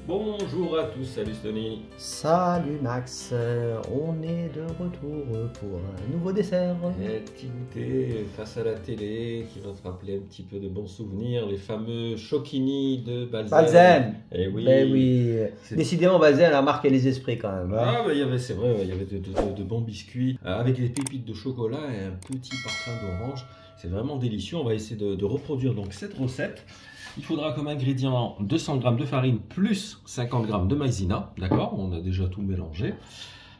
Bonjour à tous, salut Tony. Salut Max, on est de retour pour un nouveau dessert. Un petit goûter face à la télé qui va te rappeler un petit peu de bons souvenirs, les fameux Chocchini de Balzen. Balzen. Eh oui. Ben oui. Décidément, Balzen a marqué les esprits quand même. Hein. Ah bah c'est vrai, il y avait de bons biscuits avec des pépites de chocolat et un petit parfum d'orange. C'est vraiment délicieux. On va essayer de reproduire donc cette recette. Il faudra comme ingrédient 200 g de farine plus 50 g de maïzena, d'accord? On a déjà tout mélangé.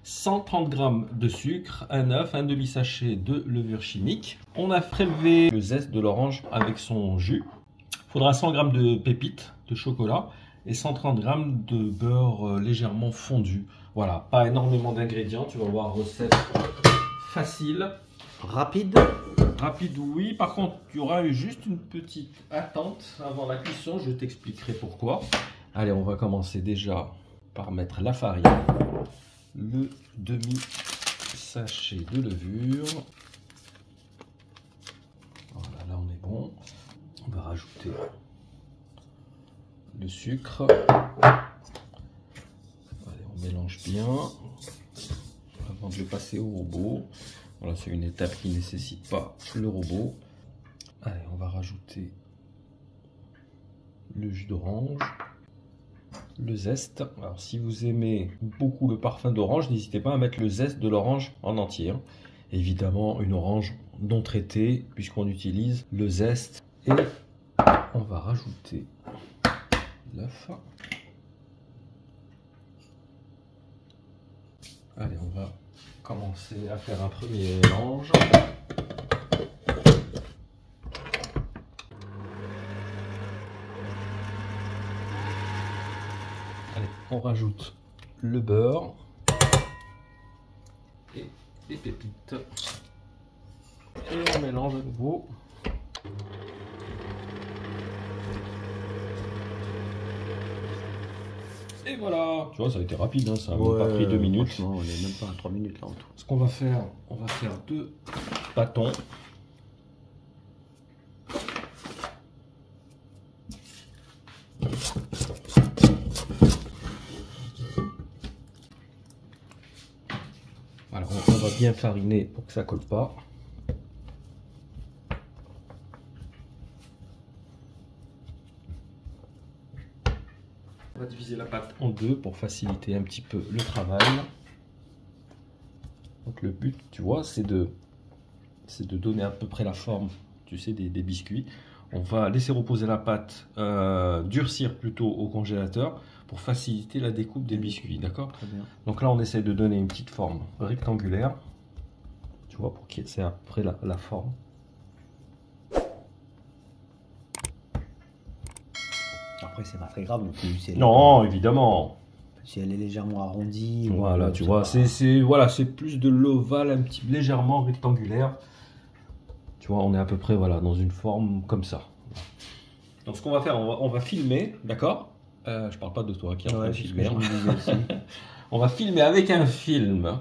130 g de sucre, un œuf, un demi-sachet de levure chimique. On a prélevé le zeste de l'orange avec son jus. Il faudra 100 g de pépites de chocolat et 130 g de beurre légèrement fondu. Voilà, pas énormément d'ingrédients. Tu vas voir, recette facile. Rapide. Rapide, oui. Par contre, il y aura juste une petite attente avant la cuisson. Je t'expliquerai pourquoi. Allez, on va commencer déjà par mettre la farine, le demi-sachet de levure. Voilà, là on est bon. On va rajouter le sucre. Allez, on mélange bien avant de le passer au robot. Voilà, c'est une étape qui ne nécessite pas le robot. Allez, on va rajouter le jus d'orange, le zeste. Alors, si vous aimez beaucoup le parfum d'orange, n'hésitez pas à mettre le zeste de l'orange en entier. Hein. Évidemment, une orange non traitée, puisqu'on utilise le zeste. Et on va rajouter l'œuf. Allez, on va commencer à faire un premier mélange. Allez, on rajoute le beurre et les pépites et on mélange à nouveau. Et voilà, tu vois, ça a été rapide, hein, ça n'a même pas pris 2 minutes. On est même pas à 3 minutes là en tout. Ce qu'on va faire, on va faire 2 bâtons. Alors, on va bien fariner pour que ça colle pas. On va diviser la pâte en 2 pour faciliter un petit peu le travail. Donc le but, tu vois, c'est de donner à peu près la forme, tu sais, des biscuits. On va laisser reposer la pâte, durcir plutôt au congélateur pour faciliter la découpe des biscuits, d'accord? Très bien. Donc là, on essaie de donner une petite forme rectangulaire, tu vois, pour qu'il y ait à peu près la forme. Après, c'est pas très grave non plus. Non, évidemment. Si elle est légèrement arrondie. Voilà, tu vois, c'est plus de l'ovale, un petit légèrement rectangulaire. Tu vois, on est à peu près voilà, dans une forme comme ça. Donc ce qu'on va faire, on va filmer, d'accord? Je parle pas de toi qui est en train de filmer. On va filmer avec un film.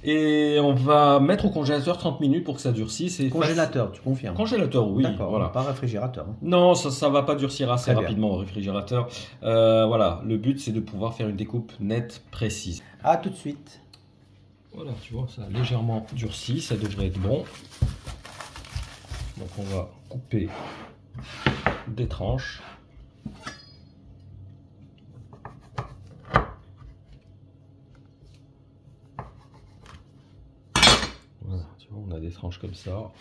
Et on va mettre au congélateur 30 minutes pour que ça durcisse. Congélateur, tu confirmes? Congélateur, oui. D'accord, voilà. Pas réfrigérateur. Hein. Non, ça va pas durcir assez Très rapidement au réfrigérateur. Voilà, le but c'est de pouvoir faire une découpe nette, précise. À tout de suite. Voilà, tu vois, ça a légèrement durci, ça devrait être bon. Donc on va couper des tranches. Voilà, tu vois, on a des tranches comme ça.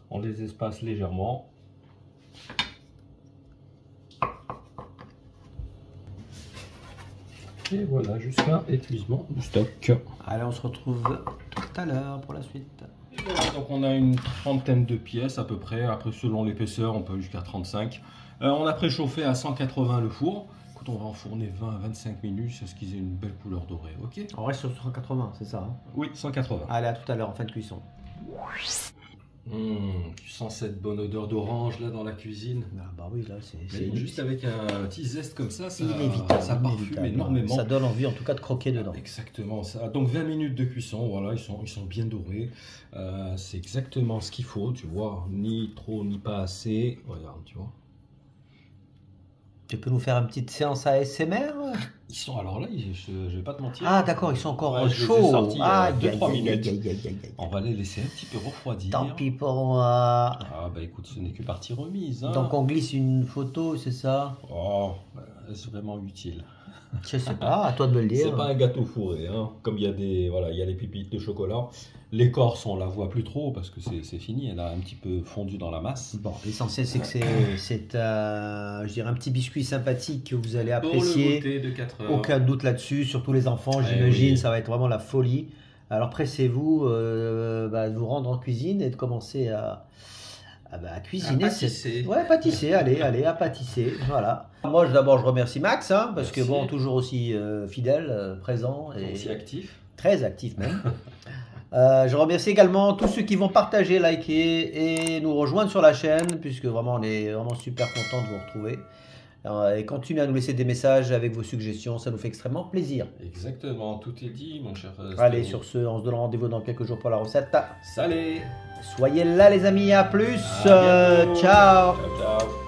On les espace légèrement. Et voilà, jusqu'à épuisement du stock. Allez, on se retrouve tout à l'heure pour la suite. Et voilà, donc on a une trentaine de pièces à peu près. Après, selon l'épaisseur, on peut jusqu'à 35. On a préchauffé à 180 le four. Écoute, on va enfourner 20 à 25 minutes, c'est ce qu'ils aient une belle couleur dorée, ok? On reste sur 180, c'est ça hein? Oui, 180. Allez, à tout à l'heure en fin de cuisson. Tu sens cette bonne odeur d'orange là dans la cuisine. Ah bah oui, là c'est Mais juste avec un petit zeste comme ça, inévitable, ça parfume inévitable. énormément. Ça donne envie en tout cas de croquer dedans. Exactement ça. Donc 20 minutes de cuisson, voilà, ils sont bien dorés. C'est exactement ce qu'il faut, tu vois. Ni trop, ni pas assez. Regarde, tu vois. Tu peux nous faire une petite séance ASMR? Ils sont alors là, je vais pas te mentir. Ah d'accord, ils sont encore Ouais, je les ai chauds. sortis, Ah, 2-3 aïe, minutes. aïe, aïe, aïe, aïe. On va les laisser un petit peu refroidir. Tant pis pour moi. Ah bah écoute, ce n'est que partie remise. Hein. Donc on glisse une photo, c'est ça? Oh, est-ce vraiment utile? Je sais pas, à toi de me le dire. C'est pas un gâteau fourré, hein. Comme il y a des, voilà, il y a les pépites de chocolat. L'écorce, on la voit plus trop parce que c'est fini, elle a un petit peu fondu dans la masse. Bon, l'essentiel c'est que c'est je dirais un petit biscuit sympathique que vous allez Pour le apprécier. goûter de 4 heures. Aucun doute là-dessus, surtout les enfants, j'imagine, oui. ça va être vraiment la folie. Alors pressez-vous de vous rendre en cuisine et de commencer à cuisiner. À pâtisser. Ouais, pâtisser, allez, à pâtisser, voilà. Moi, d'abord, je remercie Max, hein, parce que Merci. bon, toujours aussi fidèle, présent et Aussi actif. très actif même. Je remercie également tous ceux qui vont partager, liker et nous rejoindre sur la chaîne, puisque vraiment on est vraiment super content de vous retrouver. Et continuez à nous laisser des messages avec vos suggestions, ça nous fait extrêmement plaisir. Exactement, tout est dit, mon cher. Allez, Stéphane. sur ce, on se donne rendez-vous dans quelques jours pour la recette. Salut. Soyez là les amis, à plus. À bientôt. Ciao. Ciao, ciao.